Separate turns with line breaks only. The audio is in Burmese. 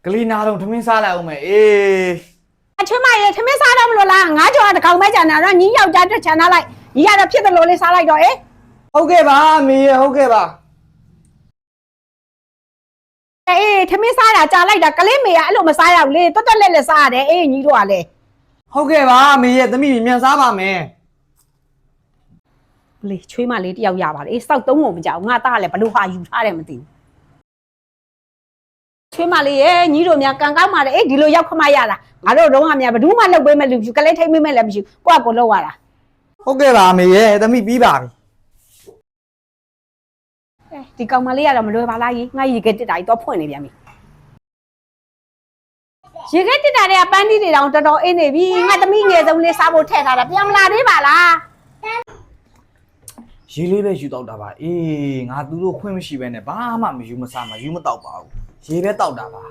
ကလေးနာတော့ထမင်းစားလိုက်အောင်မယ်အေး
အချွေးမရေထမင်းစားတော့မလို့လားငါးကြော်တကောင်ပဲကြံတာတော့ညီယောက်ျားတက်ချန်ထားလိုက်ညီရတော့ဖြစ်တယ်လို့လေးစားလိုက်တော့
ဟုတ်ကဲ့ပါမေဟုတ်ကဲ့ပါ
အေးထမင်းစားတာကြာလိုက်တာကလေးမေကအဲ့လိုမစားရဘူးလေတွတ်တွတ်လက်လက်စားရတယ်အေးညီတို့ကလေ
ဟုတ်ကဲ့ပါမေရဲ့သမီးမြန်စားပါမယ်
လေချွေးမလေးတယောက်ရပါလေစောက်သုံးကုန်မကြောက်ငါသားလည်းဘလို့ဟာယူထားတယ်မသိဘူးချွေးမလေးရေညီတို့များကန်ကောက်ပါတယ်ဒီလိုရောက်ခမရတာငါတို့တော့ဟာများဘယ်သူမှလုပ်ပေးမဲ့လူကလေးထိမ့်မဲ့လည်းမရှိဘူးကိုကကိုလောက်ရတာ
ဟုတ်ကဲ့ပါမေရဲ့သမီးပြီးပါပြီ
ဒီကောင်မလေးကတော့မလွယ်ပါလားငါရေခဲတစ်တာကြီးတော့ဖွင့်နေပြန်ပြီရေခဲတစ်တာတွေကပန်းတီးတွေတောင်တော်တော်အင်းနေပြီငါသမီးငယ်ဆုံးလေးစားဖို့ထည့်ထားတာပြန်မလာသေးပါလား
ရေလေးပဲယူတော့တာပါအေးငါသူတို့ခွင့်မရှိပဲနဲ့ဘာမှမယူမစားမယူမတော့ပါဘူးရေပဲတောက်တာပါ